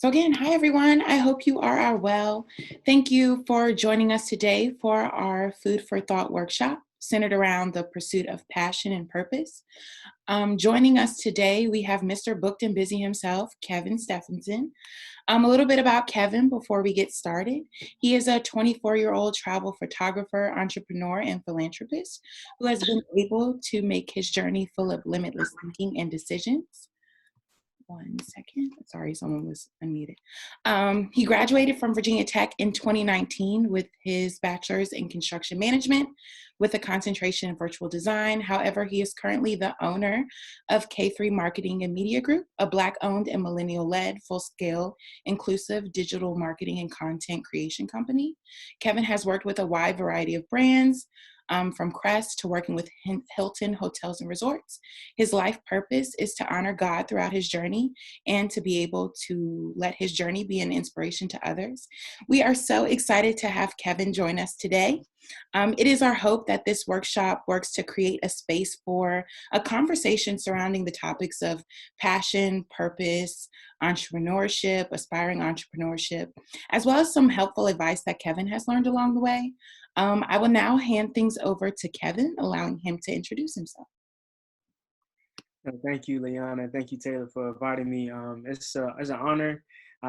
So again, hi everyone. I hope you are well. Thank you for joining us today for our Food for Thought workshop centered around the pursuit of passion and purpose. Joining us today, we have Mr. Booked and Busy himself, Kevin Stephenson. A little bit about Kevin before we get started. He is a 24-year-old travel photographer, entrepreneur, and philanthropist who has been able to make his journey full of limitless thinking and decisions. One second. Sorry, someone was unmuted. He graduated from Virginia Tech in 2019 with his bachelor's in construction management with a concentration in virtual design. However, he is currently the owner of K3 Marketing and Media Group, a Black-owned and millennial-led, full-scale, inclusive digital marketing and content creation company. Kevin has worked with a wide variety of brands, from Crest to working with Hilton Hotels and Resorts. His life purpose is to honor God throughout his journey and to be able to let his journey be an inspiration to others. We are so excited to have Kevin join us today. It is our hope that this workshop works to create a space for a conversation surrounding the topics of passion, purpose, entrepreneurship, aspiring entrepreneurship, as well as some helpful advice that Kevin has learned along the way. I will now hand things over to Kevin, allowing him to introduce himself. Thank you, Leon, and thank you, Taylor, for inviting me. It's an honor,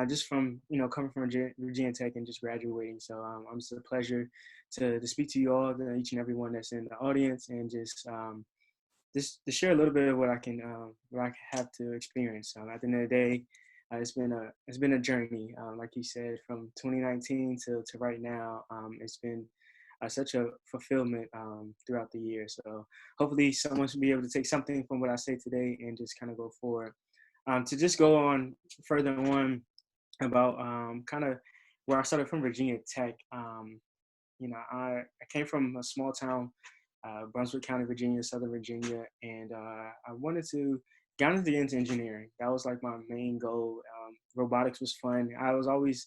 just from coming from Virginia Tech and just graduating. So it's a pleasure to speak to you all, each and every one that's in the audience, and just to share a little bit of what I have to experience. At the end of the day, it's been a journey, like you said, from 2019 to right now. It's been such a fulfillment throughout the year. So hopefully someone should be able to take something from what I say today and just kind of go forward. To just go on further on about kind of where I started from Virginia Tech. I came from a small town, Brunswick County, Virginia, Southern Virginia, and I wanted to get into engineering. That was like my main goal. Robotics was fun. I was always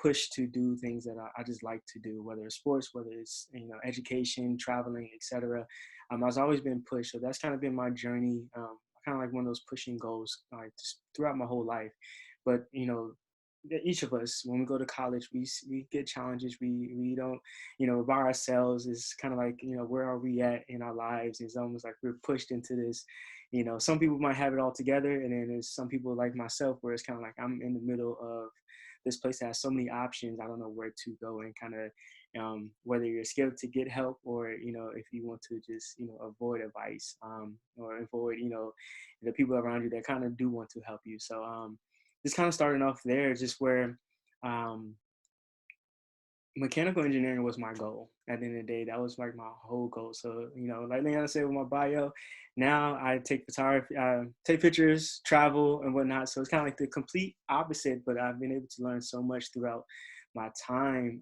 pushed to do things that I just like to do, whether it's sports, whether it's education, traveling, etc. I was always been pushed, so that's kind of been my journey. Kind of like one of those pushing goals, like just throughout my whole life. But each of us, when we go to college, we get challenges. We don't, by ourselves. It's kind of like, where are we at in our lives? It's almost like we're pushed into this. Some people might have it all together, and then there's some people like myself where it's kind of like I'm in the middle of this place that has so many options. I don't know where to go, and kind of whether you're scared to get help, or if you want to just avoid advice, or avoid the people around you that kind of do want to help you. So just kind of starting off there, just where um, mechanical engineering was my goal. At the end of the day, that was like my whole goal. So like Leon said with my bio, now I take photography, take pictures, travel, and whatnot. So it's kind of like the complete opposite, but I've been able to learn so much throughout my time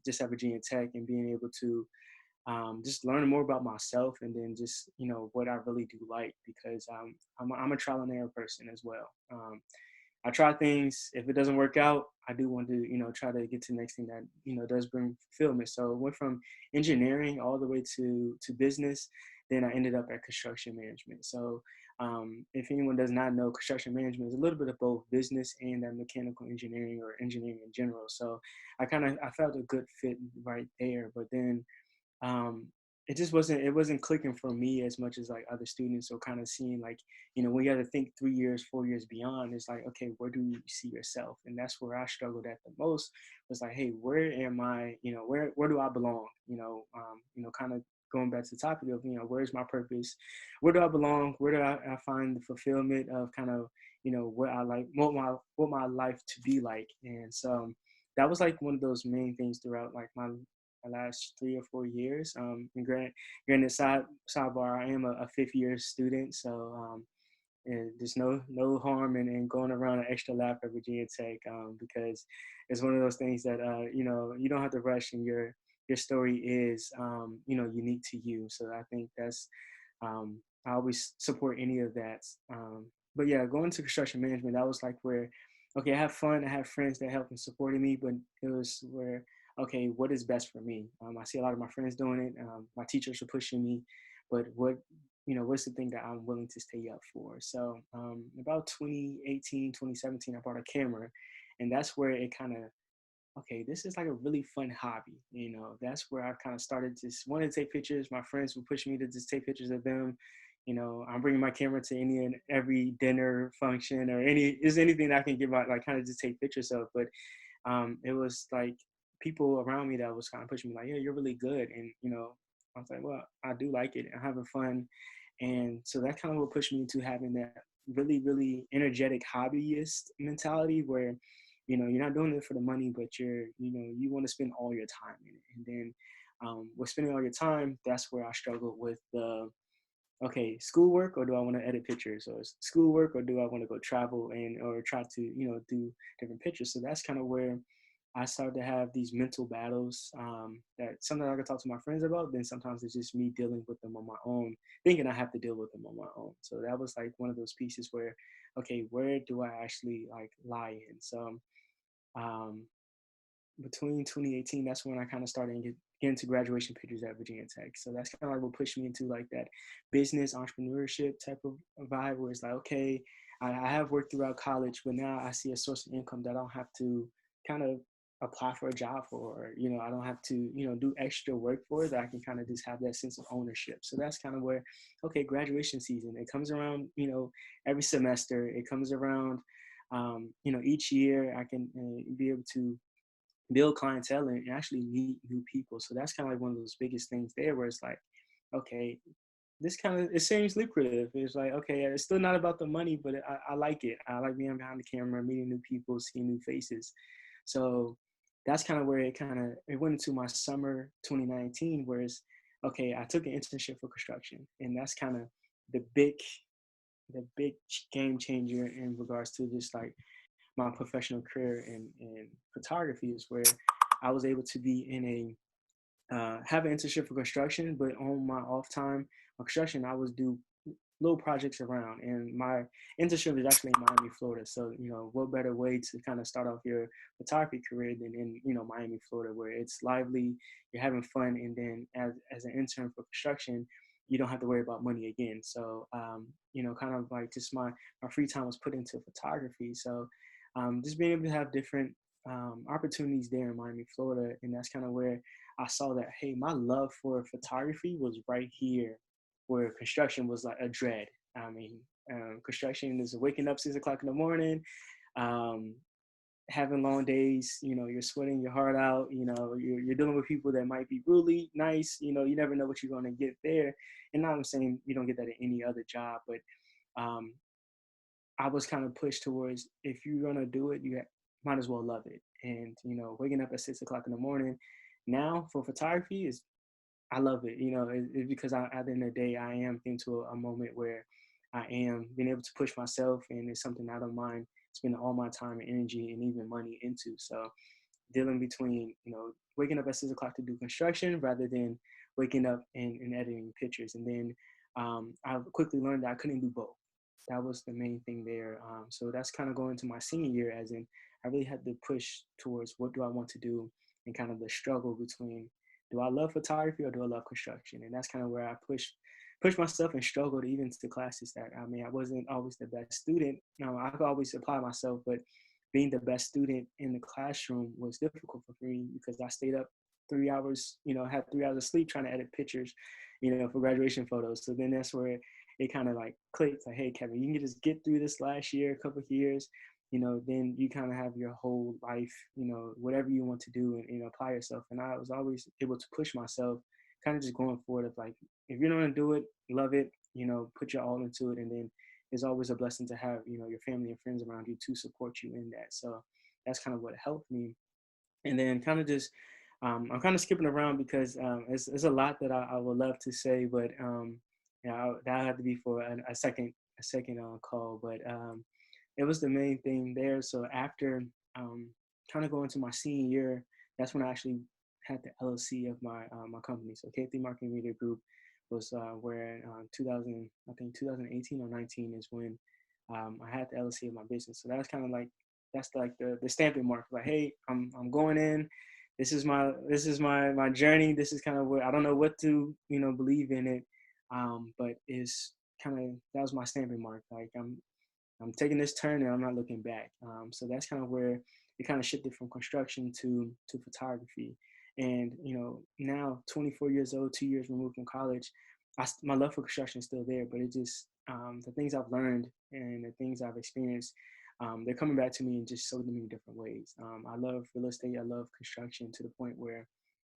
just at Virginia Tech, and being able to just learn more about myself, and then just what I really do like, because I'm a trial and error person as well. I try things. If it doesn't work out, I do want to, try to get to the next thing that, does bring fulfillment. So it went from engineering all the way to business. Then I ended up at construction management. So if anyone does not know, construction management is a little bit of both business and that mechanical engineering, or engineering in general. So I felt a good fit right there. But then it wasn't clicking for me as much as like other students. So kind of seeing like, when you have to think 3 years, 4 years beyond, it's like, okay, where do you see yourself? And that's where I struggled at the most, was like, hey, where am I, where do I belong? Kind of going back to the topic of, where's my purpose? Where do I belong? Where do I find the fulfillment of kind of, what I like, what my life to be like? And so that was like one of those main things throughout like my last 3 or 4 years. And granted, sidebar, I am a fifth year student, so and there's no harm in going around an extra lap at Virginia Tech, because it's one of those things that you don't have to rush, and your story is unique to you. So I think that's I always support any of that. But yeah, going to construction management, that was like where, okay, I have fun, I have friends that help and supported me, but it was where, okay, what is best for me? I see a lot of my friends doing it. My teachers are pushing me, but what what's the thing that I'm willing to stay up for? So about 2018, 2017, I bought a camera, and that's where it kind of, okay, this is like a really fun hobby. That's where I kind of started to want to take pictures. My friends would push me to just take pictures of them. I'm bringing my camera to any and every dinner function or anything that I can get my, like, kind of just take pictures of. But it was like people around me that was kind of pushing me like, yeah, you're really good. And, I was like, well, I do like it. I'm having fun. And so that kind of what pushed me into having that really, really energetic hobbyist mentality where, you're not doing it for the money, but you want to spend all your time in it. And then with spending all your time, that's where I struggled with the, okay, schoolwork, or do I want to edit pictures, or schoolwork, or do I want to go travel and, or try to, do different pictures. So that's kind of where I started to have these mental battles that sometimes I can talk to my friends about. Then sometimes it's just me dealing with them on my own, thinking I have to deal with them on my own. So that was like one of those pieces where, okay, where do I actually like lie in? So um, between 2018, that's when I kind of started get into graduation pictures at Virginia Tech. So that's kind of like what pushed me into like that business entrepreneurship type of vibe where it's like, okay, I have worked throughout college, but now I see a source of income that I don't have to kind of apply for a job for, or, I don't have to, do extra work for, that I can kind of just have that sense of ownership. So that's kind of where, okay, graduation season, it comes around, every semester, it comes around, each year I can be able to build clientele and actually meet new people. So that's kind of like one of those biggest things there where it's like, okay, this kind of, it seems lucrative. It's like, okay, it's still not about the money, but I like it. I like being behind the camera, meeting new people, seeing new faces. So that's kind of where it went into my summer 2019, where it's, okay, I took an internship for construction. And that's kind of the big, game changer in regards to just like my professional career in photography, is where I was able to be in have an internship for construction, but on my off time on construction, I was do little projects around. And my internship is actually in Miami, Florida. So, what better way to kind of start off your photography career than in, Miami, Florida, where it's lively, you're having fun. And then as an intern for construction, you don't have to worry about money again. So, kind of like just my free time was put into photography. So just being able to have different opportunities there in Miami, Florida. And that's kind of where I saw that, hey, my love for photography was right here, where construction was like a dread. I mean, construction is waking up 6 o'clock in the morning, um, having long days, you're sweating your heart out, you're dealing with people that might be really nice, you never know what you're going to get there. And now I'm saying you don't get that in any other job, but um, I was kind of pushed towards, if you're going to do it, might as well love it. And, waking up at 6 o'clock in the morning now for photography is, I love it. It's because at the end of the day, I am into a moment where I am being able to push myself, and it's something I don't mind spending all my time and energy and even money into. So dealing between, waking up at 6 o'clock to do construction rather than waking up and editing pictures. And then I quickly learned that I couldn't do both. That was the main thing there. So that's kind of going into my senior year, as in I really had to push towards what do I want to do, and kind of the struggle between, do I love photography or do I love construction? And that's kind of where I push myself and struggled even to classes that, I mean, I wasn't always the best student. I could always apply myself, but being the best student in the classroom was difficult for me because I stayed up 3 hours, had 3 hours of sleep trying to edit pictures, for graduation photos. So then that's where it kind of like clicked, like, hey, Kevin, you can just get through this last year, a couple of years, then you kind of have your whole life, whatever you want to do, and apply yourself. And I was always able to push myself, kind of just going forward of like, if you're going to do it, love it, put your all into it. And then it's always a blessing to have, your family and friends around you to support you in that. So that's kind of what helped me. And then kind of just, I'm kind of skipping around because it's a lot that I would love to say, but that had to be for a second call. But it was the main thing there. So after kind of going to my senior year, that's when I actually had the LLC of my company. So K3 Marketing Media Group was where 2000, I think 2018 or 19 is when I had the LLC of my business. So that's kind of like, that's like the stamping mark. Like, hey, I'm going in. This is my journey. This is kind of what, I don't know what to believe in it. But it's kind of, that was my stamping mark. Like I'm taking this turn and I'm not looking back. So that's kind of where it kind of shifted from construction to photography. And now 24 years old, 2 years removed from college, my love for construction is still there. But it just the things I've learned and the things I've experienced, they're coming back to me in just so many different ways. I love real estate. I love construction to the point where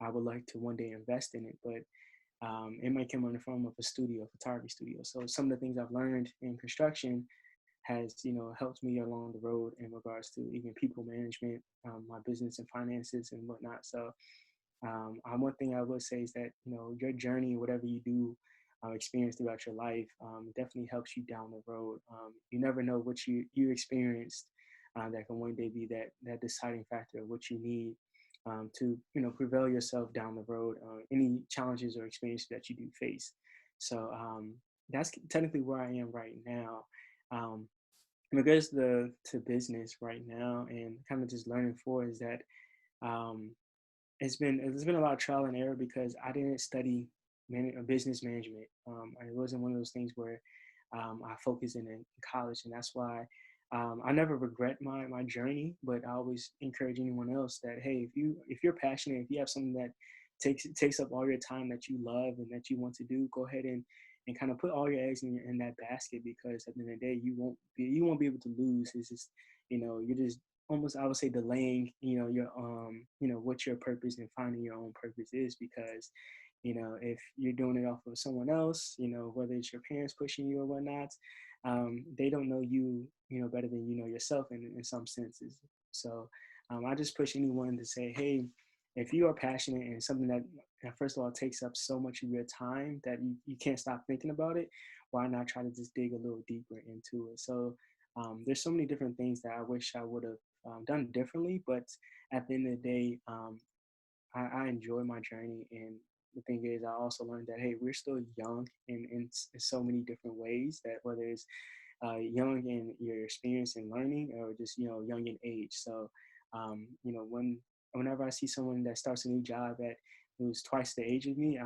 I would like to one day invest in it, but it might come in the form of a studio, photography studio. So some of the things I've learned in construction has helped me along the road in regards to even people management, my business and finances and whatnot. So one thing I would say is that your journey, whatever you do, experience throughout your life, definitely helps you down the road. You never know what you experienced that can one day be that deciding factor of what you need to prevail yourself down the road, any challenges or experiences that you do face. So that's technically where I am right now. Um, in regards to business right now and kind of just learning for is that um, it's been a lot of trial and error because I didn't study business management. It wasn't one of those things where I focused in college, and that's why I never regret my journey. But I always encourage anyone else that hey, if you're passionate, if you have something that takes up all your time that you love and that you want to do, go ahead and kind of put all your eggs in that basket, because at the end of the day you won't be able to lose. It's just you're just almost, I would say, delaying your what your purpose and finding your own purpose is, because if you're doing it off of someone else, whether it's your parents pushing you or whatnot, they don't know better than you know yourself in some senses. So I just push anyone to say, hey, if you are passionate and something that first of all takes up so much of your time that you can't stop thinking about it, why not try to just dig a little deeper into it? So there's so many different things that I wish I would have done differently, but at the end of the day, I enjoy my journey. And the thing is, I also learned that hey, we're still young in so many different ways. That whether it's young in your experience and learning, or just young in age. So whenever I see someone that starts a new job at who's twice the age of me,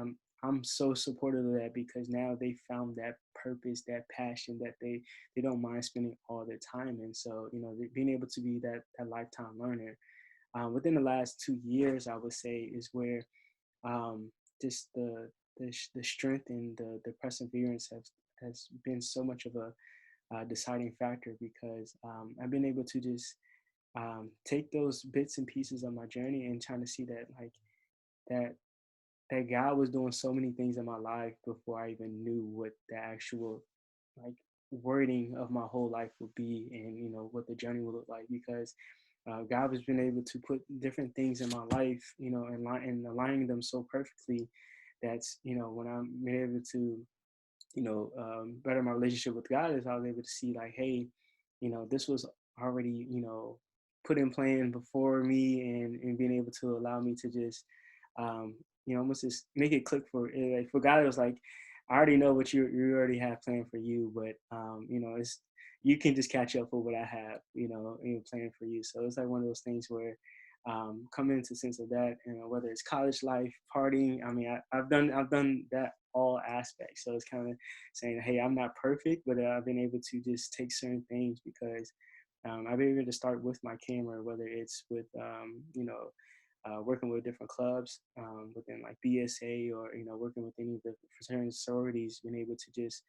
I'm so supportive of that, because now they found that purpose, that passion that they don't mind spending all their time in. So being able to be that lifetime learner. Within the last 2 years, I would say, is where just the strength and the perseverance has been so much of a deciding factor, because I've been able to just take those bits and pieces of my journey and trying to see that like that that God was doing so many things in my life before I even knew what the actual like wording of my whole life would be, and what the journey would look like, because God has been able to put different things in my life, and aligning them so perfectly that's when I'm able to better my relationship with God, is I was able to see like, hey, this was already put in plan before me, and being able to allow me to just almost just make it click for God. It was like, I already know what you already have planned for you, but it's you can just catch up with what I have planned for you. So it's like one of those things where coming into sense of that, whether it's college life, partying. I mean, I've done that all aspects. So it's kind of saying, hey, I'm not perfect, but I've been able to just take certain things, because I've been able to start with my camera, whether it's with working with different clubs within like BSA, or working with any of the fraternities, sororities. Being able to just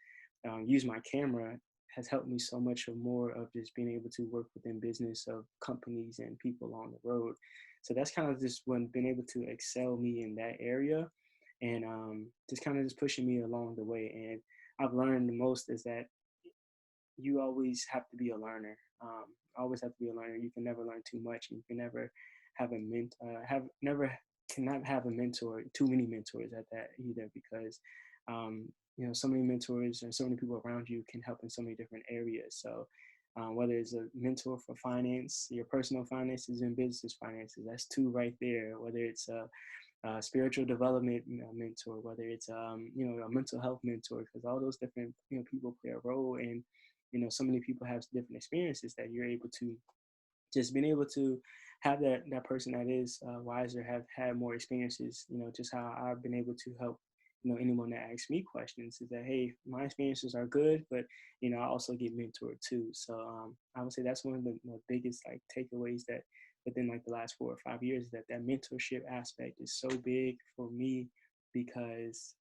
use my camera has helped me so much more of just being able to work within business of companies and people on the road. So that's kind of just when being able to excel me in that area, and just kind of just pushing me along the way. And I've learned the most is that you always have to be a learner. Always have to be a learner. You can never learn too much. You can never have a cannot have a mentor, too many mentors at that either, because so many mentors and so many people around you can help in so many different areas. So whether it's a mentor for finance, your personal finances, and business finances, that's two right there. Whether it's spiritual development mentor, whether it's a mental health mentor, because all those different people play a role. And so many people have different experiences that you're able to just being able to have that person that is wiser, have had more experiences, just how I've been able to help anyone that asks me questions is that, hey, my experiences are good, but I also get mentored too. So I would say that's one of the biggest like takeaways that within like the last 4 or 5 years, that mentorship aspect is so big for me, because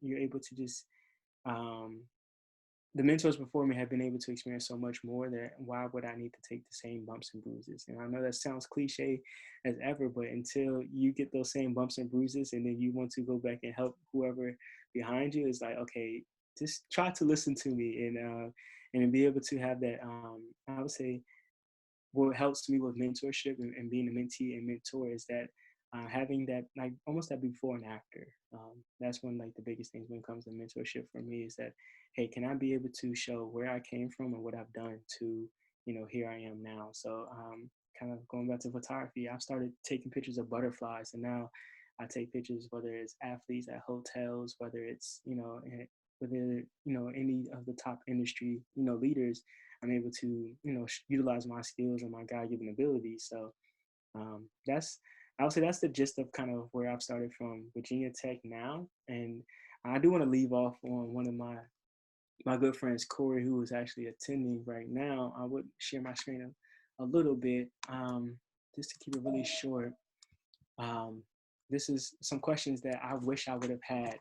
you're able to just um, the mentors before me have been able to experience so much more, that why would I need to take the same bumps and bruises? And I know that sounds cliche as ever, but until you get those same bumps and bruises and then you want to go back and help whoever behind you, it's like, okay, just try to listen to me, and be able to have that, I would say, what helps me with mentorship and being a mentee and mentor is that having that, like, almost that before and after. That's one, like, the biggest things when it comes to mentorship for me is that, hey, can I be able to show where I came from and what I've done to, here I am now. So kind of going back to photography, I've started taking pictures of butterflies, and now I take pictures, whether it's athletes at hotels, whether it's, whether, any of the top industry, leaders. I'm able to, utilize my skills and my God-given abilities. So that's, I would say that's the gist of kind of where I've started from Virginia Tech now. And I do want to leave off on one of my good friends, Corey, who is actually attending right now. I would share my screen a little bit, just to keep it really short. Um, this is some questions that I wish I would have had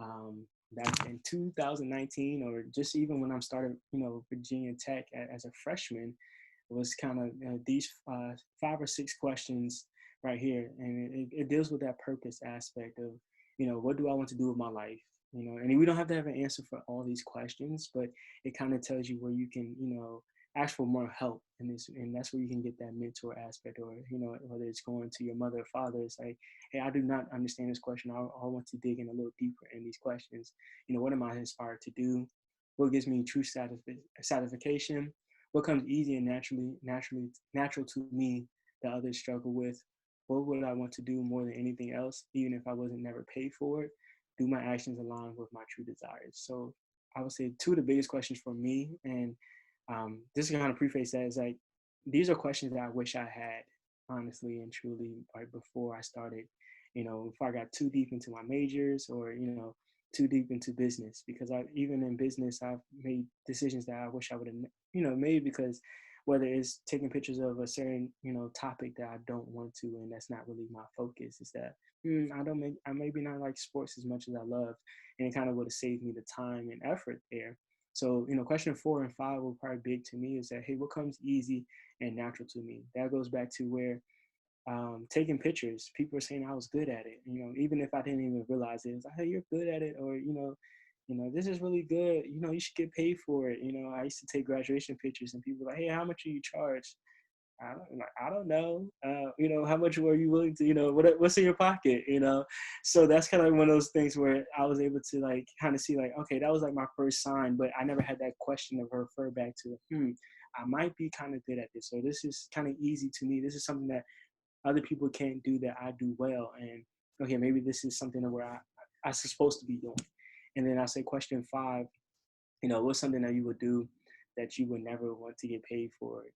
um, back in 2019, or just even when I'm started, Virginia Tech as a freshman. It was kind of, these 5 or 6 questions right here, and it deals with that purpose aspect of, what do I want to do with my life? And we don't have to have an answer for all these questions, but it kind of tells you where you can, ask for more help in this, and that's where you can get that mentor aspect, or whether it's going to your mother or father, it's like, hey, I do not understand this question. I want to dig in a little deeper in these questions. What am I inspired to do? What gives me true satisfaction? What comes easy and natural to me that others struggle with? What would I want to do more than anything else, even if I wasn't never paid for it? Do my actions align with my true desires? So I would say two of the biggest questions for me, and this is kind of preface that, is like, these are questions that I wish I had, honestly and truly, right before I started, before I got too deep into my majors, or, too deep into business, because even in business, I've made decisions that I wish I would have, made, because whether it's taking pictures of a certain, topic that I don't want to, and that's not really my focus, is that I maybe not like sports as much as I love, and it kind of would have saved me the time and effort there. So, question 4 and 5 will probably big to me is that, hey, what comes easy and natural to me? That goes back to where taking pictures, people are saying I was good at it. Even if I didn't even realize it, it's like, hey, you're good at it, or this is really good. You should get paid for it. I used to take graduation pictures, and people were like, hey, how much do you charge? I don't know. How much were you willing to, what's in your pocket, So that's kind of like one of those things where I was able to like kind of see like, okay, that was like my first sign, but I never had that question to refer back to, I might be kind of good at this, or this is kind of easy to me. This is something that other people can't do that I do well. And okay, maybe this is something where I'm supposed to be doing. And then I say question 5, what's something that you would do that you would never want to get paid for it?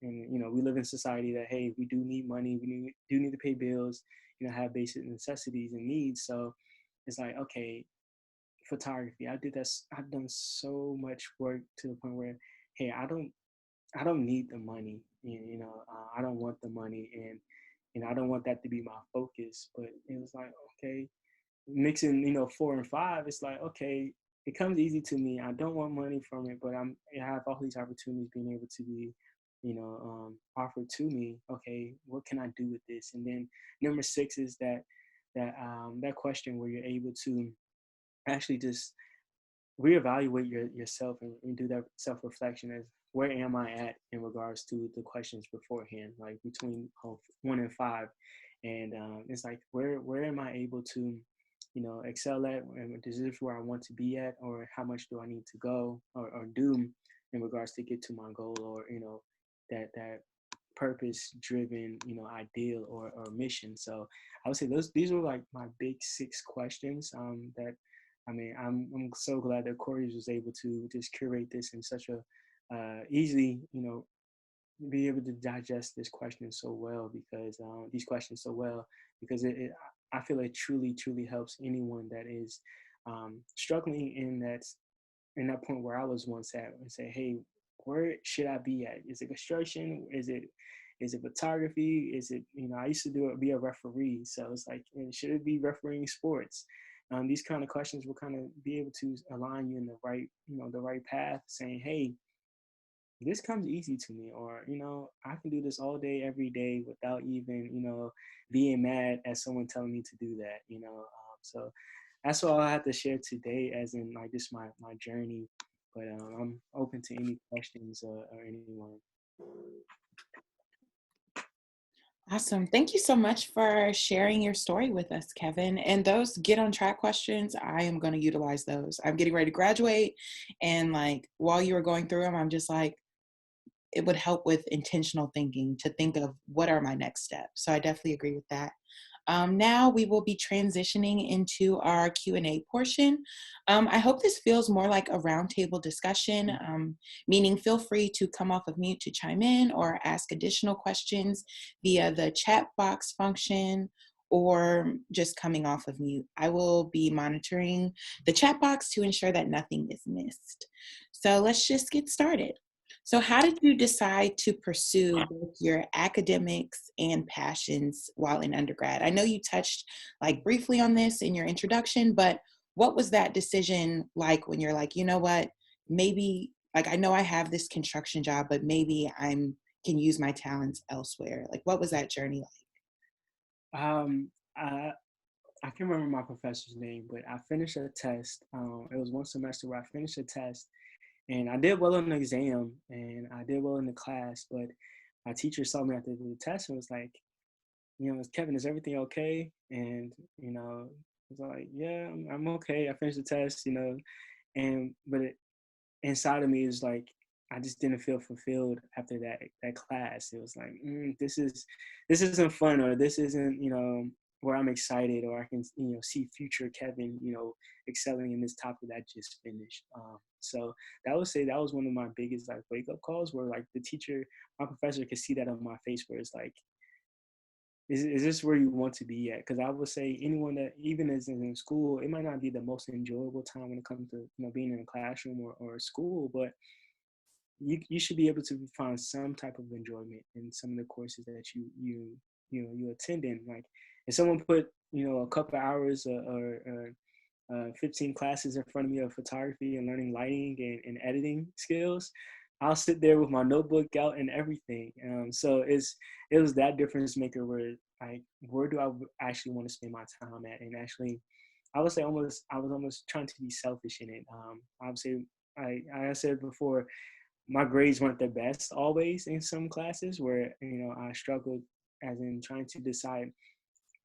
And we live in a society that, hey, we do need money, do need to pay bills, have basic necessities and needs. So it's like, okay, photography. I've done so much work to the point where, hey, I don't need the money. I don't want the money, and I don't want that to be my focus. But it was like, okay, mixing, 4 and 5, it's like, okay, it comes easy to me. I don't want money from it, but I have all these opportunities being able to be, offered to me. Okay, what can I do with this? And then number 6 is that question where you're able to actually just reevaluate yourself, and do that self-reflection as, where am I at in regards to the questions beforehand, like between 1 and 5. And it's like, where am I able to, excel at, and is this where I want to be at, or how much do I need to go, or do in regards to get to my goal, or that purpose driven, ideal, or mission. So I would say these are like my big 6 questions, that I mean, I'm so glad that Corey was able to just curate this in such a easily, be able to digest this question so well, because these questions so well, because I feel it truly helps anyone that is struggling in that point where I was once at, and say, hey, where should I be at? Is it construction? Is it photography? Is it, I used to be a referee, so it's like, should it be refereeing sports? These kind of questions will kind of be able to align you in the right path, saying, hey, this comes easy to me, or I can do this all day every day without even being mad at someone telling me to do that. So that's all I have to share today, as in like just my journey. But I'm open to any questions or anyone. Awesome. Thank you so much for sharing your story with us, Kevin. And those get on track questions, I am going to utilize those. I'm getting ready to graduate. And like while you were going through them, I'm just like, it would help with intentional thinking to think of what are my next steps. So I definitely agree with that. Now we will be transitioning into our Q&A portion. I hope this feels more like a roundtable discussion, meaning feel free to come off of mute to chime in or ask additional questions via the chat box function or just coming off of mute. I will be monitoring the chat box to ensure that nothing is missed. So let's just get started. So how did you decide to pursue both your academics and passions while in undergrad? I know you touched like briefly on this in your introduction, but what was that decision like when you're like, you know what, maybe like I know I have this construction job, but maybe can use my talents elsewhere. Like what was that journey like? Um, I I can't remember my professor's name, but I finished a test. It was one semester where I finished a test, and I did well on the exam, and I did well in the class. But my teacher saw me after the test and was like, Kevin, is everything okay? And I was like, yeah, I'm okay. I finished the test, but inside of me is like, I just didn't feel fulfilled after that class. It was like, this isn't fun, or this isn't where I'm excited, or I can see future Kevin excelling in this topic that I just finished. So that would say that was one of my biggest like wake up calls, where like my professor could see that on my face, where it's like, is this where you want to be at? Because I would say anyone that even is in school, it might not be the most enjoyable time when it comes to being in a classroom or school, but you should be able to find some type of enjoyment in some of the courses that you attend in. Like if someone put a couple of hours or 15 classes in front of me of photography and learning lighting and editing skills, I'll sit there with my notebook out and everything. So it was that difference maker, where like, where do I actually want to spend my time at? And actually, I would say I was almost trying to be selfish in it. Obviously, I said before, my grades weren't the best always in some classes, where I struggled, as in trying to decide,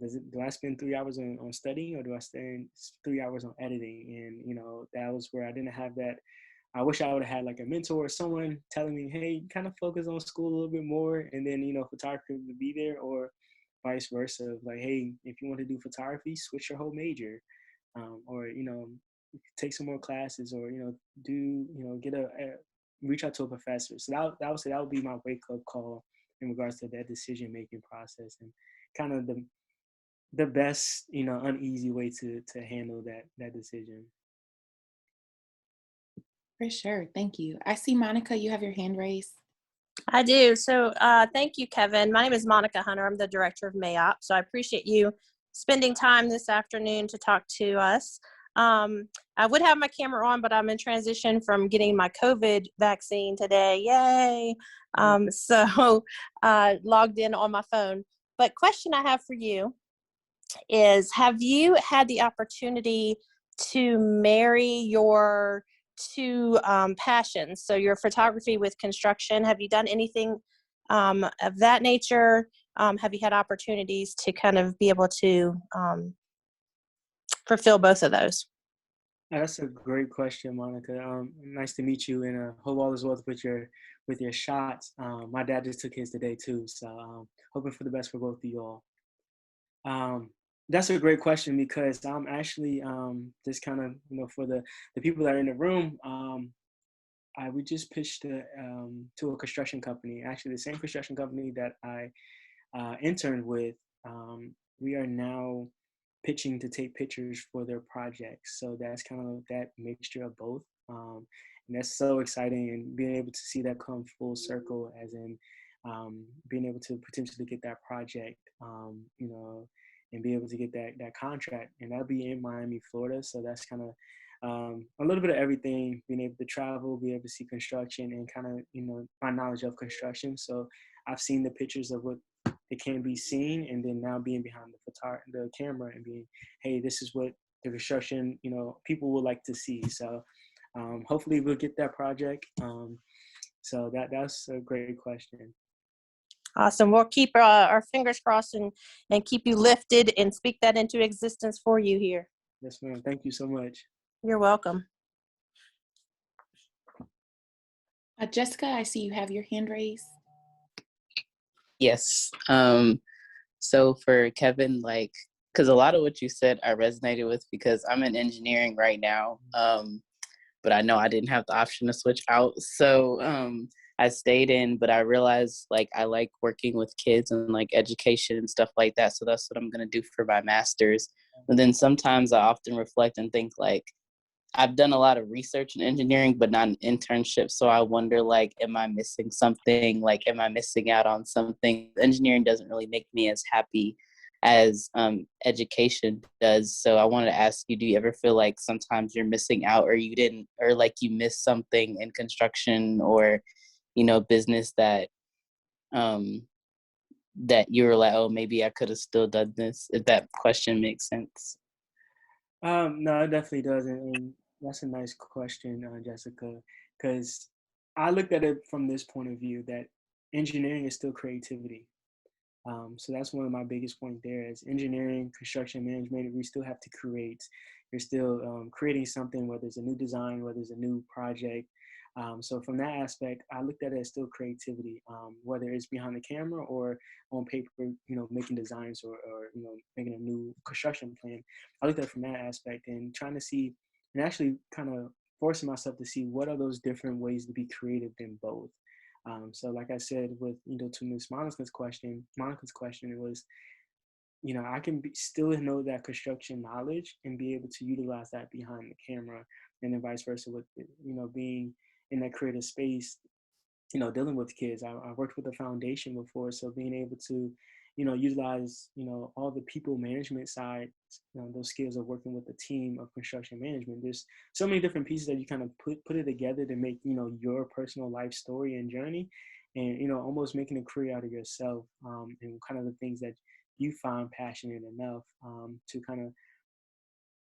do I spend 3 hours on studying, or do I spend 3 hours on editing? And that was where I didn't have that. I wish I would have had like a mentor or someone telling me, hey, kind of focus on school a little bit more, and then photography would be there, or vice versa. Like, hey, if you want to do photography, switch your whole major, or take some more classes, or do get a reach out to a professor. So that would say that would be my wake up call in regards to that decision making process, and kind of the best uneasy way to handle that decision. For sure. Thank you. I see Monica, you have your hand raised. I do. So thank you, Kevin. My name is Monica Hunter. I'm the director of MAOP. So I appreciate you spending time this afternoon to talk to us. I would have my camera on, but I'm in transition from getting my COVID vaccine today. Yay. So logged in on my phone. But question I have for you is, have you had the opportunity to marry your two passions, so your photography with construction? Have you done anything of that nature? Have you had opportunities to kind of be able to fulfill both of those? That's a great question, Monica. Nice to meet you, and hope all is well with your shots. My dad just took his today too, so hoping for the best for both of you all. Um, that's a great question, because I'm actually just kind of for the people that are in the room. We just pitched to a construction company, actually the same construction company that I interned with. We are now pitching to take pictures for their projects. So that's kind of that mixture of both. And that's so exciting, and being able to see that come full circle, as in being able to potentially get that project, and be able to get that contract, and that'll be in Miami, Florida. So that's kind of a little bit of everything, being able to travel, be able to see construction, and kind of, my knowledge of construction. So I've seen the pictures of what it can be seen, and then now being behind the camera and being, hey, this is what the construction, people would like to see. So hopefully we'll get that project. So that's a great question. Awesome. We'll keep our fingers crossed and keep you lifted and speak that into existence for you here. Yes, ma'am. Thank you so much. You're welcome. Jessica, I see you have your hand raised. Yes. So for Kevin, like, because a lot of what you said I resonated with, because I'm in engineering right now, but I know I didn't have the option to switch out. So I stayed in, but I realized like I like working with kids and like education and stuff like that. So that's what I'm going to do for my master's. But then sometimes I often reflect and think like, I've done a lot of research in engineering, but not an internship. So I wonder, like, am I missing something? Like, am I missing out on something? Engineering doesn't really make me as happy as education does. So I wanted to ask you, do you ever feel like sometimes you're missing out, or you didn't, or like you missed something in construction or, business that that you were like, oh, maybe I could have still done this, if that question makes sense? No, it definitely doesn't. And that's a nice question, Jessica, because I looked at it from this point of view that engineering is still creativity. So that's one of my biggest points there. As engineering, construction management, we still have to create. You're still creating something, whether it's a new design, whether it's a new project. So from that aspect, I looked at it as still creativity, whether it's behind the camera or on paper, making designs or making a new construction plan. I looked at it from that aspect and trying to see, and actually kind of forcing myself to see what are those different ways to be creative in both. So like I said, with, to Ms. Monica's question, it was, I can still know that construction knowledge and be able to utilize that behind the camera, and then vice versa with, being in that creative space, dealing with kids. I worked with a foundation before, so being able to, utilize, all the people management side, those skills of working with a team of construction management. There's so many different pieces that you kind of put it together to make, your personal life story and journey, and, almost making a career out of yourself, and kind of the things that you find passionate enough to kind of,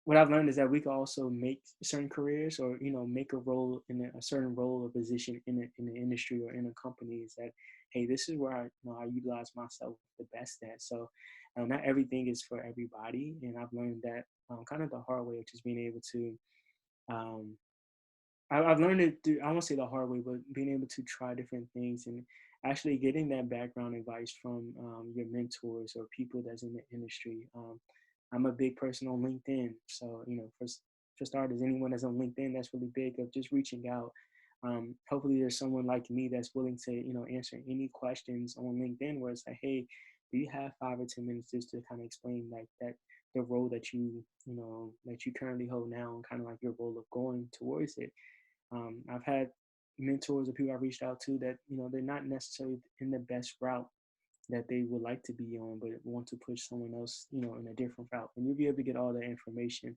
what I've learned is that we can also make certain careers, or make a role in a certain role or position in the industry or in a company. Is that, hey, this is where I utilize myself the best at. So not everything is for everybody, and I've learned that kind of the hard way of just being able to. I've learned it through, I won't say the hard way, but being able to try different things and actually getting that background advice from your mentors or people that's in the industry. I'm a big person on LinkedIn. So, for starters, anyone that's on LinkedIn, that's really big, of just reaching out. Hopefully there's someone like me that's willing to, answer any questions on LinkedIn, where it's like, hey, do you have 5 or 10 minutes just to kind of explain like that, the role that that you currently hold now, and kind of like your role of going towards it. I've had mentors or people I've reached out to that, they're not necessarily in the best route that they would like to be on, but want to push someone else, in a different route. And you'll be able to get all that information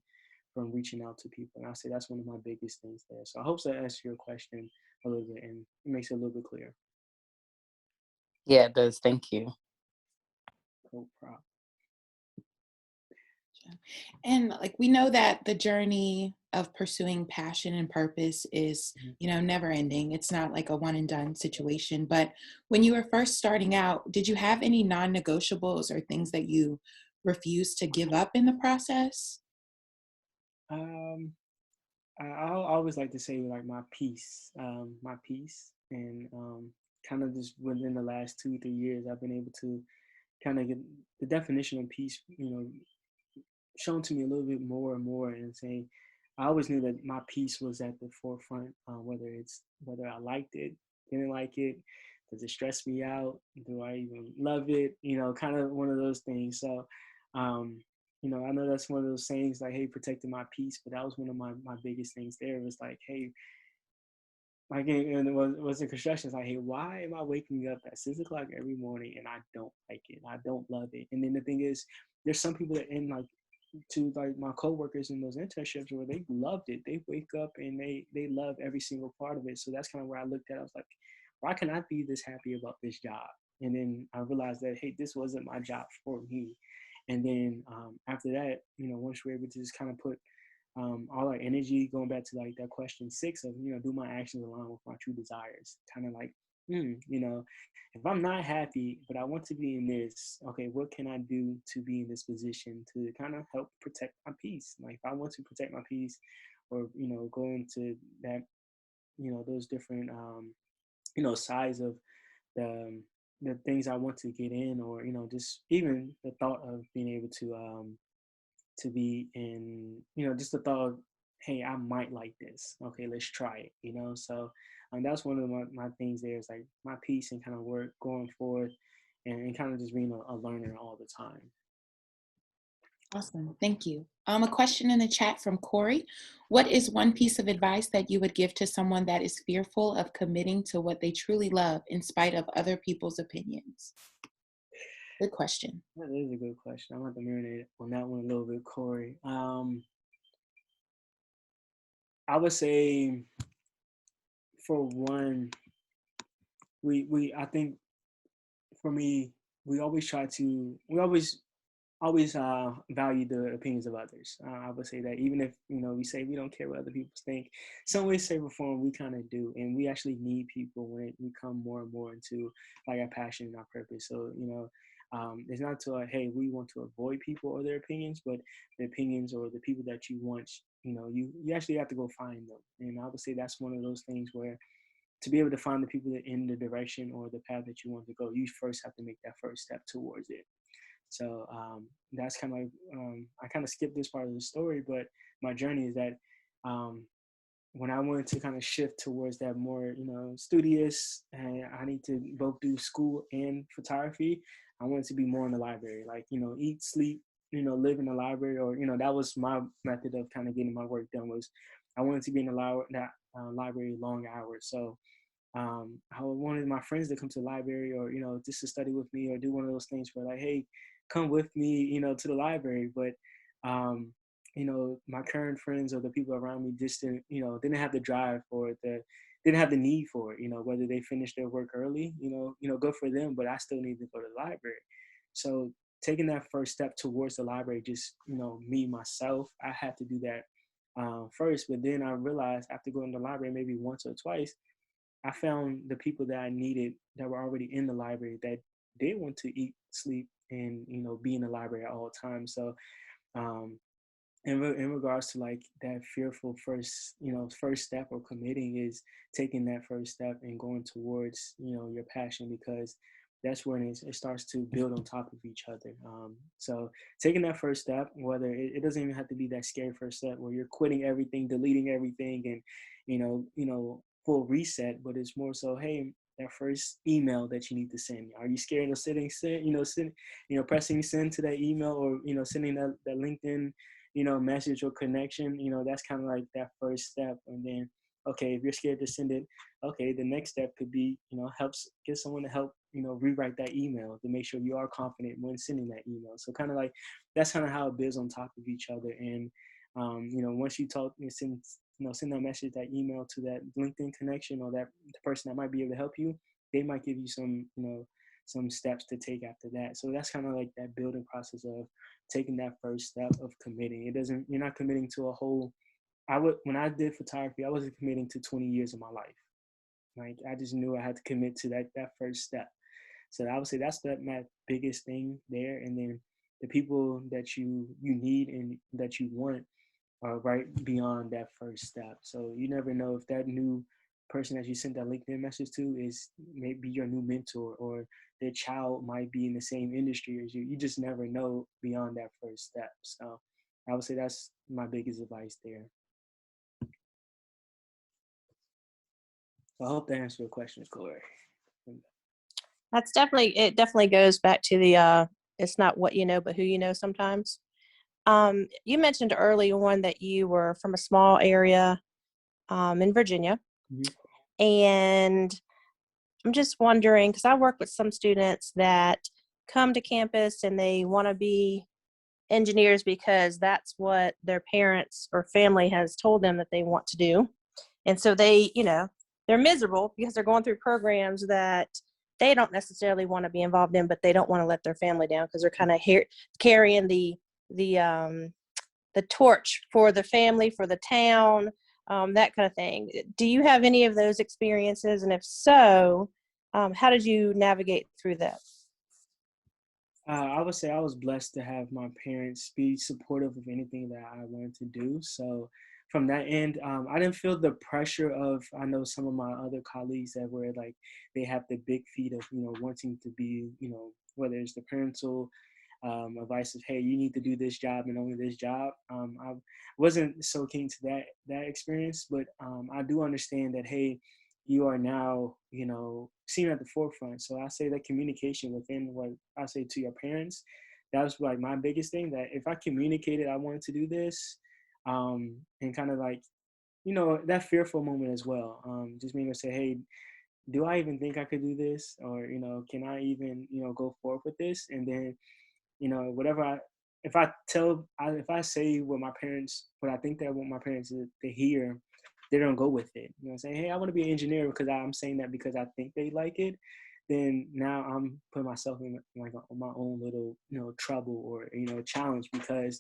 from reaching out to people. And I say that's one of my biggest things there. So I hope that answers your question a little bit and it makes it a little bit clearer. Yeah, it does. Thank you. No problem. And like, we know that the journey of pursuing passion and purpose is, never ending. It's not like a one and done situation. But when you were first starting out, did you have any non-negotiables or things that you refused to give up in the process? I always like to say like my peace, and kind of just within the last 2-3 years, I've been able to kind of get the definition of peace, shown to me a little bit more and more, and saying, I always knew that my peace was at the forefront, whether I liked it, didn't like it, does it stress me out, do I even love it, kind of one of those things. So I know that's one of those sayings like, hey, protecting my peace, but that was one of my biggest things there. It was like, hey, like, and it was in construction. It's like, hey, why am I waking up at 6 o'clock every morning and I don't like it? I don't love it. And then the thing is, there's some people that in like to like my coworkers in those internships where they loved it. They wake up and they love every single part of it. So that's kind of where I looked at. I was like, why can I be this happy about this job? And then I realized that, hey, this wasn't my job for me. And then after that, once we're able to just kind of put all our energy, going back to like that question 6 of, do my actions align with my true desires? Kind of like, if I'm not happy, but I want to be in this, okay, what can I do to be in this position to kind of help protect my peace? Like if I want to protect my peace or, go into that, those different, sides of the things I want to get in, or, just even the thought of being able to be in, just the thought of, hey, I might like this. Okay, let's try it, So that's one of my things there is like my peace and kind of work going forward and kind of just being a learner all the time. Awesome. Thank you. A question in the chat from Corey. What is one piece of advice that you would give to someone that is fearful of committing to what they truly love in spite of other people's opinions? Good question. That is a good question. I'm going to marinate on that one a little bit, Corey. I would say, for one, I think for me, we always always value the opinions of others. I would say that even if, we say we don't care what other people think, some way, shape, or form, we kind of do. And we actually need people when we come more and more into like our passion and our purpose. So, it's not to hey, we want to avoid people or their opinions, but the opinions or the people that you want, you actually have to go find them. And I would say that's one of those things where to be able to find the people that in the direction or the path that you want to go, you first have to make that first step towards it. So that's kind of like, I kind of skipped this part of the story, but my journey is that when I wanted to kind of shift towards that more, studious, and I need to both do school and photography, I wanted to be more in the library, like, eat, sleep, live in the library, or, that was my method of kind of getting my work done was I wanted to be in the library long hours. So I wanted my friends to come to the library or, just to study with me or do one of those things where like, hey, come with me, to the library. But, my current friends or the people around me just didn't have the drive or didn't have the need for it, whether they finished their work early, good for them, but I still need to go to the library. So taking that first step towards the library, just, me, myself, I had to do that first. But then I realized after going to the library maybe once or twice, I found the people that I needed that were already in the library that did want to eat, sleep, and be in the library at all times. So, in regards to like that fearful first step or committing is taking that first step and going towards your passion, because that's when it starts to build on top of each other. So taking that first step, whether it doesn't even have to be that scary first step where you're quitting everything, deleting everything, and full reset, but it's more so, hey, that first email that you need to send. Are you scared of pressing send to that email, or sending that LinkedIn message or connection? That's kind of like that first step. And then, okay, if you're scared to send it, okay, the next step could be helps get someone to help rewrite that email to make sure you are confident when sending that email. So kind of like that's kind of how it builds on top of each other. And once you send that message, that email to that LinkedIn connection or that the person that might be able to help you, they might give you some steps to take after that. So that's kind of like that building process of taking that first step of committing. You're not committing to a whole, when I did photography, I wasn't committing to 20 years of my life. Like I just knew I had to commit to that first step. So I would say that's my biggest thing there. And then the people that you need and that you want are right beyond that first step. So you never know if that new person that you sent that LinkedIn message to is maybe your new mentor, or their child might be in the same industry as you. You just never know beyond that first step. So I would say that's my biggest advice there. So I hope that answers your question, Corey. It definitely goes back to the it's not what you know, but who you know sometimes. You mentioned early on that you were from a small area in Virginia. Mm-hmm. And I'm just wondering, because I work with some students that come to campus and they want to be engineers because that's what their parents or family has told them that they want to do. And so they, they're miserable because they're going through programs that they don't necessarily want to be involved in, but they don't want to let their family down because they're kind of carrying the torch for the family, for the town, that kind of thing. Do you have any of those experiences? And if so, how did you navigate through that? I would say I was blessed to have my parents be supportive of anything that I wanted to do. So from that end, I didn't feel the pressure of, I know some of my other colleagues that were like, they have the big feet of, wanting to be, whether it's the parental advice of, hey, you need to do this job and only this job. I wasn't so keen to that experience, but I do understand that, hey, you are now, seen at the forefront. So I say that communication within what I say to your parents, that was like my biggest thing, that if I communicated I wanted to do this, and kind of like, that fearful moment as well. Just being able to say, hey, do I even think I could do this? Or, can I even, go forward with this? And then, whatever if I say what I think that I want my parents to hear, they don't go with it. Saying, hey, I want to be an engineer because I'm saying that because I think they like it. Then now I'm putting myself in like my own little, trouble or, challenge, because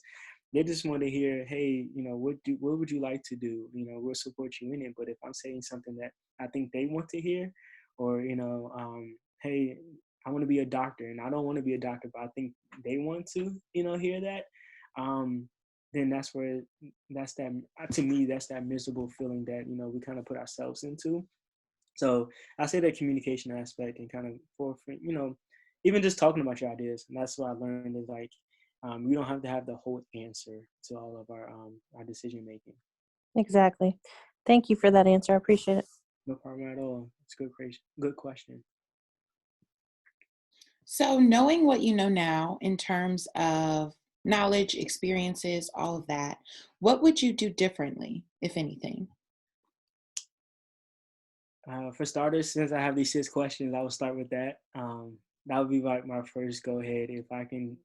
they just want to hear, hey, what would you like to do? We'll support you in it. But if I'm saying something that I think they want to hear, or, hey, I want to be a doctor and I don't want to be a doctor, but I think they want to, hear that. Then that's that, to me, that's that miserable feeling that, we kind of put ourselves into. So I say that communication aspect and kind of forefront, even just talking about your ideas. And that's what I learned is like, we don't have to have the whole answer to all of our decision making. Exactly. Thank you for that answer. I appreciate it. No problem at all. It's good question. So, knowing what you know now in terms of knowledge, experiences, all of that, what would you do differently, if anything? For starters, since I have these 6 questions, I will start with that. That would be like my first go ahead. If I can,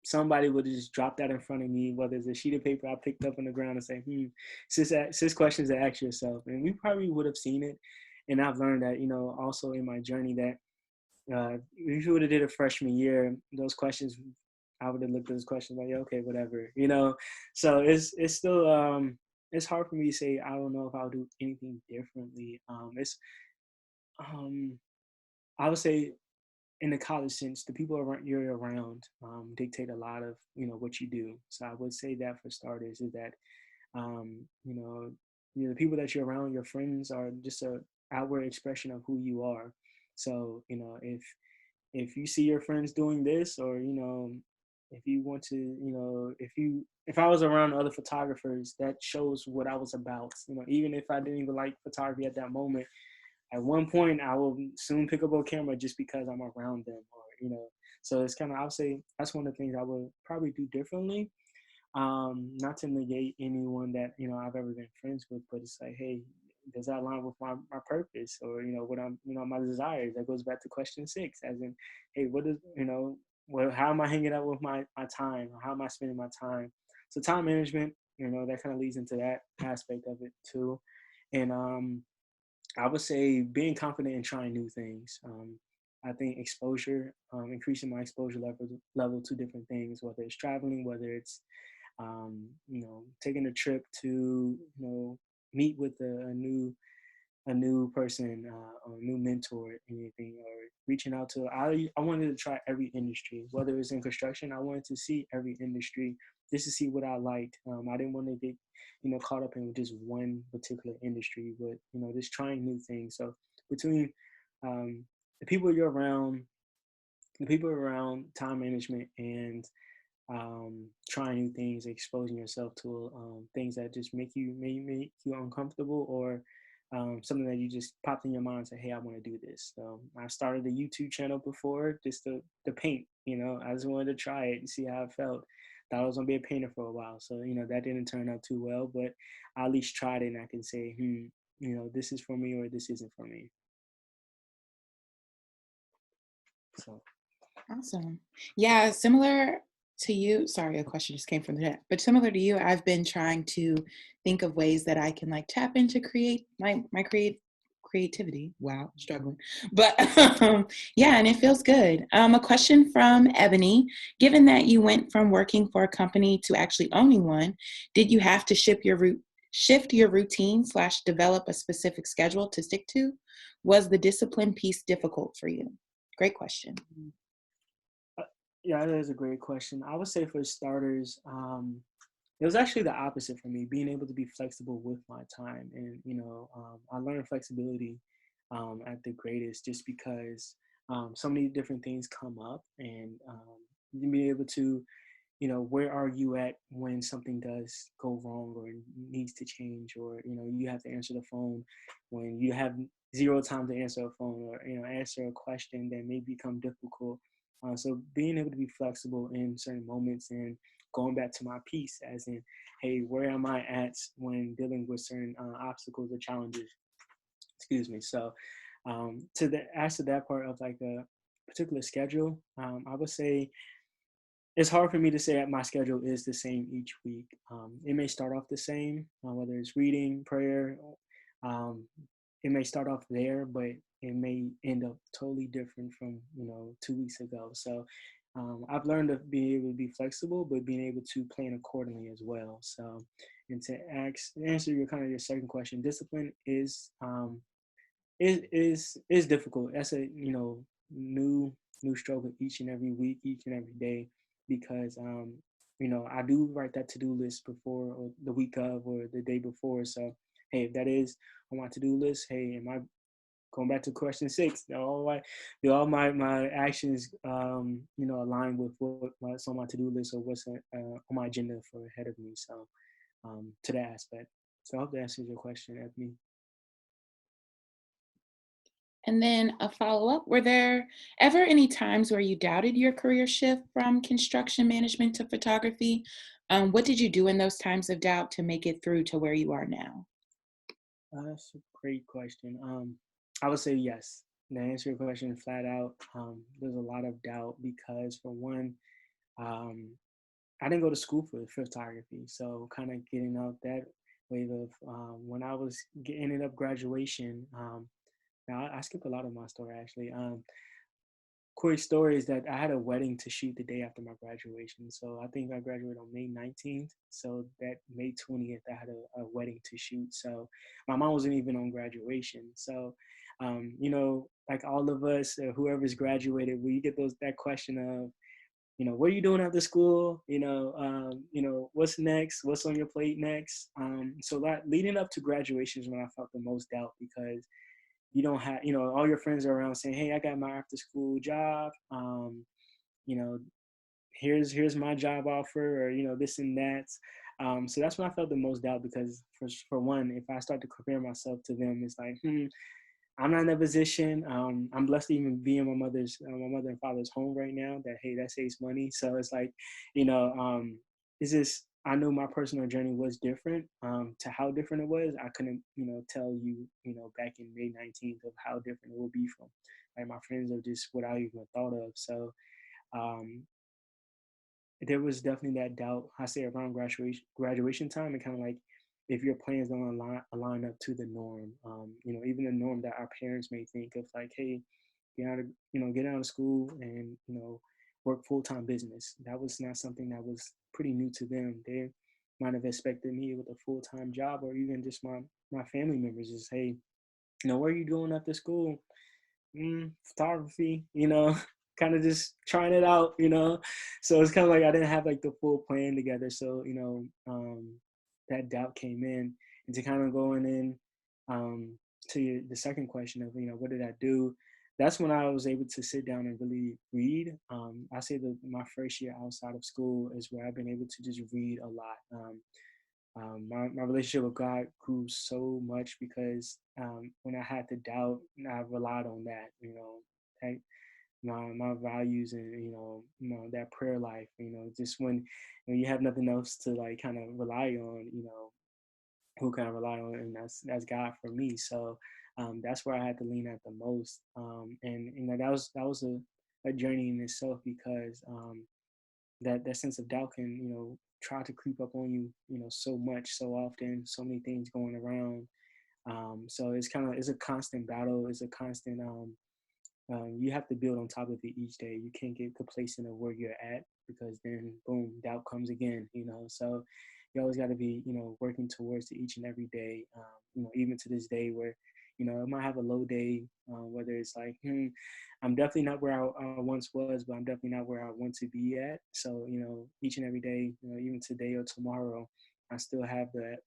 somebody would just drop that in front of me, whether it's a sheet of paper I picked up on the ground, and say, six questions to ask yourself, and we probably would have seen it. And I've learned that, also in my journey, that if you would have did a freshman year, those questions, I would have looked at those questions like, yeah, okay, whatever, So it's still it's hard for me to say I don't know if I'll do anything differently. I would say in the college sense, the people you're around dictate a lot of what you do. So I would say that for starters is that um, you know the people that you're around, your friends, are just a outward expression of who you are. So if you see your friends doing this, or if you want to, if I was around other photographers, that shows what I was about. Even if I didn't even like photography at that moment, at one point I will soon pick up a camera just because I'm around them, or so it's kind of, I'll say that's one of the things I would probably do differently. Not to negate anyone that I've ever been friends with, but it's like, hey, does that align with my purpose, or what I'm my desires? That goes back to question 6, as in, hey, what is how am I hanging out with my time? How am I spending my time? So time management, that kind of leads into that aspect of it too. And I would say being confident in trying new things. I think exposure, increasing my exposure level to different things, whether it's traveling, whether it's taking a trip to meet with a new person, or a new mentor, anything, or reaching out to. I wanted to try every industry, whether it's in construction. I wanted to see every industry just to see what I liked. I didn't want to get caught up in just one particular industry, but just trying new things. So between um, the people you're around, time management, and trying new things, exposing yourself to things that just make you uncomfortable, or something that you just popped in your mind and say, hey, I want to do this. So I started a YouTube channel before just to paint, I just wanted to try it and see how it felt. Thought I was gonna be a painter for a while. So, that didn't turn out too well, but I at least tried it and I can say, this is for me or this isn't for me. So. Awesome. Yeah, similar to you. Sorry, a question just came from the chat. But similar to you, I've been trying to think of ways that I can like tap into create my creativity. Wow, struggling. But yeah, and it feels good. A question from Ebony. Given that you went from working for a company to actually owning one, did you have to shift your routine / develop a specific schedule to stick to? Was the discipline piece difficult for you? Great question. Yeah, that is a great question. I would say for starters, it was actually the opposite for me, being able to be flexible with my time. And, I learned flexibility at the greatest just because so many different things come up and being able to, where are you at when something does go wrong or needs to change, or, you have to answer the phone when you have zero time to answer a phone, or, answer a question that may become difficult. So being able to be flexible in certain moments and going back to my piece as in, hey, where am I at when dealing with certain obstacles or challenges? Excuse me. So as to that part of like a particular schedule, I would say it's hard for me to say that my schedule is the same each week. It may start off the same, whether it's reading, prayer. Um, it may start off there, but it may end up totally different from 2 weeks ago. So I've learned to be able to be flexible, but being able to plan accordingly as well. So, and to answer your second question, discipline is difficult. That's a new struggle each and every week, each and every day, because I do write that to-do list before or the week of or the day before. So hey, if that is on my to-do list, hey, am I going back to question 6? Do all my actions align with what's on my to-do list or what's on my agenda for ahead of me? So to that aspect. So I hope that answers your question, Ebony. And then a follow-up, were there ever any times where you doubted your career shift from construction management to photography? What did you do in those times of doubt to make it through to where you are now? That's a great question. I would say yes. To answer your question flat out, there's a lot of doubt because for one, I didn't go to school for photography. So kind of getting out that wave of when I was ended up graduation, now I skip a lot of my story actually. Quick story is that I had a wedding to shoot the day after my graduation. So I think I graduated on May 19th. So that May 20th, I had a wedding to shoot. So my mom wasn't even on graduation. So, like all of us, whoever's graduated, we get that question of, what are you doing after school? What's next? What's on your plate next? So that leading up to graduation is when I felt the most doubt because you don't have, all your friends are around saying, hey, I got my after school job. You know, here's my job offer, or, this and that. So that's when I felt the most doubt because for one, if I start to compare myself to them, it's like, I'm not in that position. I'm blessed to even be in my mother and father's home right now. Hey, that saves money. So it's like, it's just I knew my personal journey was different. To how different it was, I couldn't, tell you, back in May 19th of how different it would be from like my friends or just what I even thought of. So um, there was definitely that doubt. I say around graduation time, and kind of like if your plans don't align up to the norm, even the norm that our parents may think of, like, hey, get out of school and work full-time business. That was not something that was pretty new to them. They might have expected me with a full-time job, or even just my family members just, hey, what are you doing after school? Photography, kind of just trying it out. So it's kind of like I didn't have like the full plan together. So, that doubt came in, and to kind of going in to the second question of, what did I do? That's when I was able to sit down and really read. I say that my first year outside of school is where I've been able to just read a lot. my relationship with God grew so much because when I had to doubt, I relied on that, that, my values and, that prayer life, just when you have nothing else to like kind of rely on, who can I rely on, and that's God for me. So that's where I had to lean at the most, and that was a journey in itself because that sense of doubt can try to creep up on you so much, so often, so many things going around. So it's a constant battle. It's a constant you have to build on top of it each day. You can't get complacent of where you're at because then boom, doubt comes again, So you always got to be, working towards it each and every day. Even to this day where, I might have a low day, whether it's like, I'm definitely not where I once was, but I'm definitely not where I want to be at. So, each and every day, even today or tomorrow, I still have that,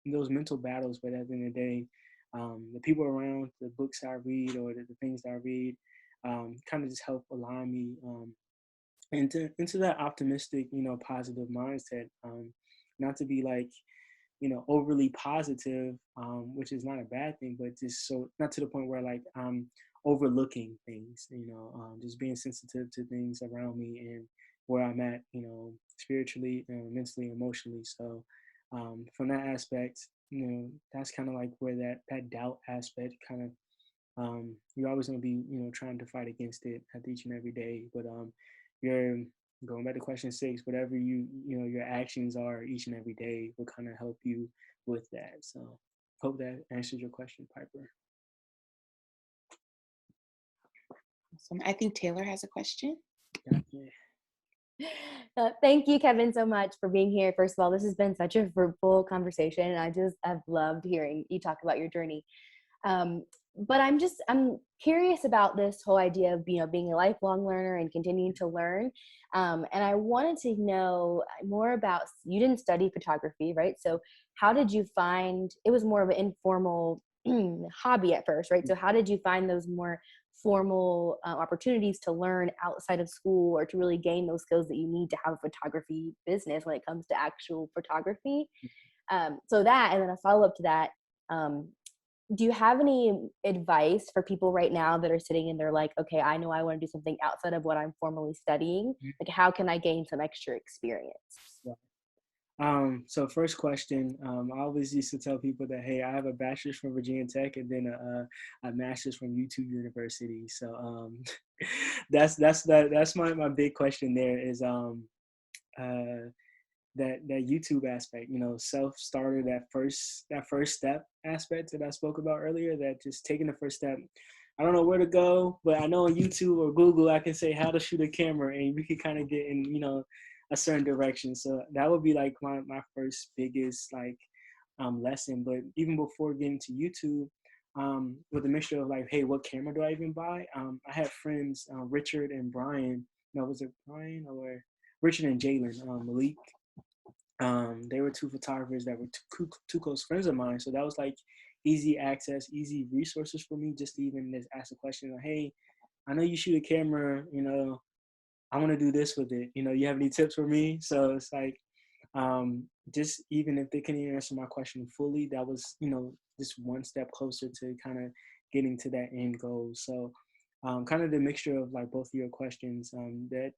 those mental battles, but at the end of the day, the people around, the books I read, or the things that I read, kind of just help align me into that optimistic, positive mindset. Not to be like, overly positive, which is not a bad thing, but just so not to the point where like I'm overlooking things, just being sensitive to things around me and where I'm at, spiritually, mentally, emotionally. So from that aspect, that's kind of like where that doubt aspect kind of, you're always going to be, trying to fight against it at each and every day. But you're going back to question 6, whatever your actions are each and every day will kind of help you with that. So hope that answers your question, Piper. Awesome. I think Taylor has a question. Gotcha. Thank you, Kevin, so much for being here. First of all, this has been such a fruitful conversation. I've loved hearing you talk about your journey. But I'm curious about this whole idea of, being a lifelong learner and continuing to learn. And I wanted to know more about, you didn't study photography, right? So how did you find, it was more of an informal hobby at first, right? So how did you find those more formal opportunities to learn outside of school or to really gain those skills that you need to have a photography business when it comes to actual photography? So that, and then a follow-up to that, do you have any advice for people right now that are sitting and they're like, okay, I know I want to do something outside of what I'm formally studying. Like, how can I gain some extra experience? Yeah. So first question, I always used to tell people that, hey, I have a bachelor's from Virginia Tech and then a master's from YouTube University. So that's my big question there is that YouTube aspect, self-starter, that first step aspect that I spoke about earlier, that just taking the first step. I don't know where to go, but I know on YouTube or Google, I can say how to shoot a camera and we can kind of get in, a certain direction. So that would be like my first biggest like lesson. But even before getting to YouTube, with a mixture of like, hey, what camera do I even buy? I had friends, Richard and Brian. No, was it Brian or Richard and Jalen, Malik? They were two photographers that were two close friends of mine. So that was like easy access, easy resources for me just to even just ask a question like, hey, I know you shoot a camera, I want to do this with it. You have any tips for me? So it's like, just even if they couldn't answer my question fully, that was, just one step closer to kind of getting to that end goal. So kind of the mixture of like both of your questions, that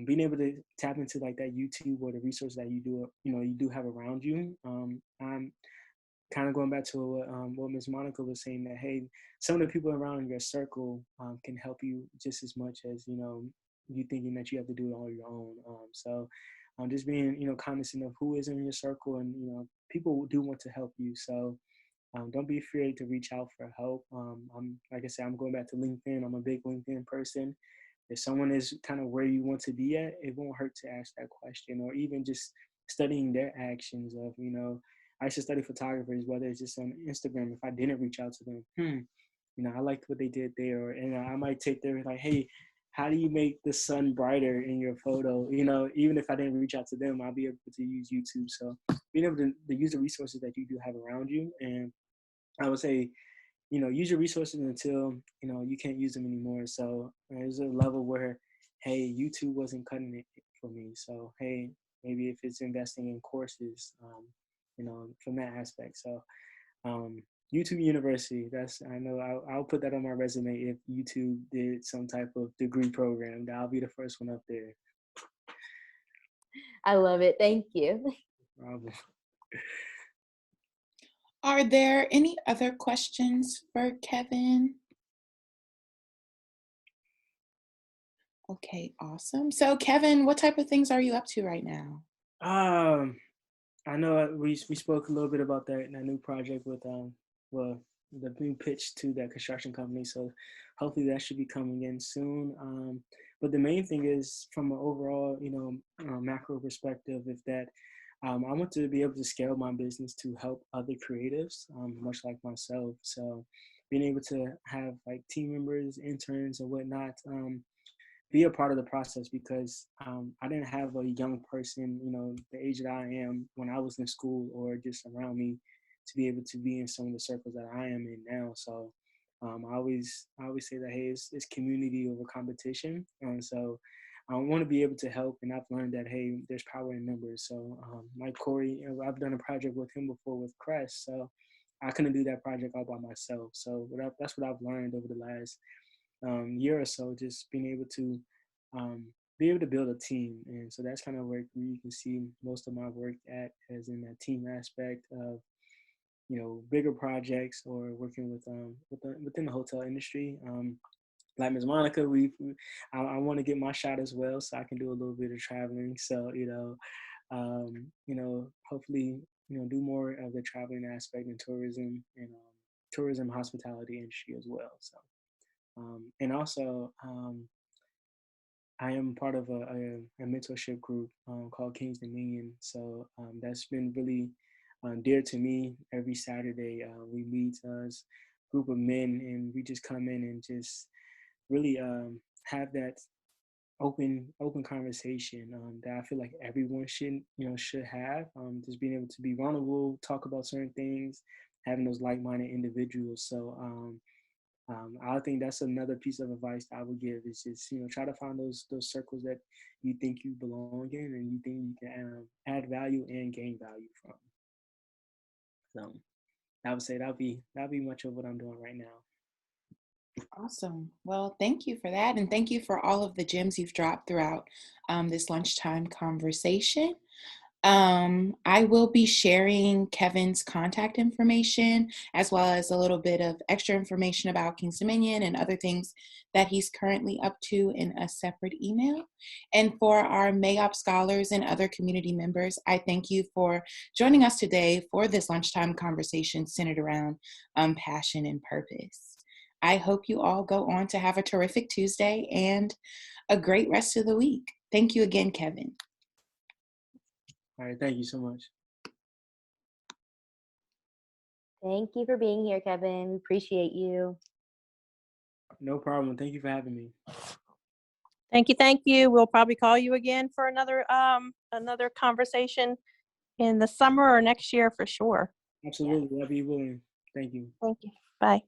being able to tap into like that YouTube or the resources that you do have around you. I'm kind of going back to what Ms. Monica was saying, that hey, some of the people around your circle can help you just as much as you thinking that you have to do it all your own. So just being cognizant of who is in your circle, and people do want to help you. So don't be afraid to reach out for help. I'm like I said, I'm going back to LinkedIn. I'm a big LinkedIn person. If someone is kind of where you want to be at, it won't hurt to ask that question, or even just studying their actions of, I used to study photographers, whether it's just on Instagram. If I didn't reach out to them, I liked what they did there. And I might take their like, hey, how do you make the sun brighter in your photo? Even if I didn't reach out to them, I'll be able to use YouTube. So being able to use the resources that you do have around you. And I would say, use your resources until, you can't use them anymore. So there's a level where, hey, YouTube wasn't cutting it for me. So, hey, maybe if it's investing in courses, from that aspect. So YouTube University, I know I'll put that on my resume. If YouTube did some type of degree program, I'll be the first one up there. I love it. Thank you. Problem. Are there any other questions for Kevin? Okay, awesome. So Kevin, what type of things are you up to right now? I know we spoke a little bit about that new project with the new pitch to that construction company. So hopefully that should be coming in soon. But the main thing is from an overall macro perspective, if that I want to be able to scale my business to help other creatives, much like myself. So being able to have like team members, interns, and whatnot. Be a part of the process, because I didn't have a young person, the age that I am when I was in school or just around me, to be able to be in some of the circles that I am in now. So I always say that, hey, it's community over competition. And so I want to be able to help, and I've learned that, hey, there's power in numbers. So like Corey, I've done a project with him before with Crest, so I couldn't do that project all by myself. So that's what I've learned over the last year or so, just being able to be able to build a team. And so that's kind of where you can see most of my work at, as in that team aspect of bigger projects, or working with within the hotel industry. Like Ms. Monica, I want to get my shot as well, so I can do a little bit of traveling. So hopefully do more of the traveling aspect in tourism, and tourism hospitality industry as well. So and also I am part of a mentorship group called King's Dominion. So that's been really dear to me. Every Saturday we meet as a group of men, and we just come in and just really have that open conversation that I feel like everyone should have. Just being able to be vulnerable, talk about certain things, having those like-minded individuals. So I think that's another piece of advice that I would give, is just try to find those circles that you think you belong in, and you think you can add value and gain value from. So I would say that'll be much of what I'm doing right now. Awesome. Well, thank you for that. And thank you for all of the gems you've dropped throughout this lunchtime conversation. I will be sharing Kevin's contact information, as well as a little bit of extra information about King's Dominion and other things that he's currently up to, in a separate email. And for our MAOP scholars and other community members, I thank you for joining us today for this lunchtime conversation centered around passion and purpose. I hope you all go on to have a terrific Tuesday and a great rest of the week. Thank you again, Kevin. All right, thank you so much. Thank you for being here, Kevin. We appreciate you. No problem. Thank you for having me. Thank you. We'll probably call you again for another conversation in the summer or next year for sure. Absolutely. I'll be willing. Thank you. Thank you. Bye.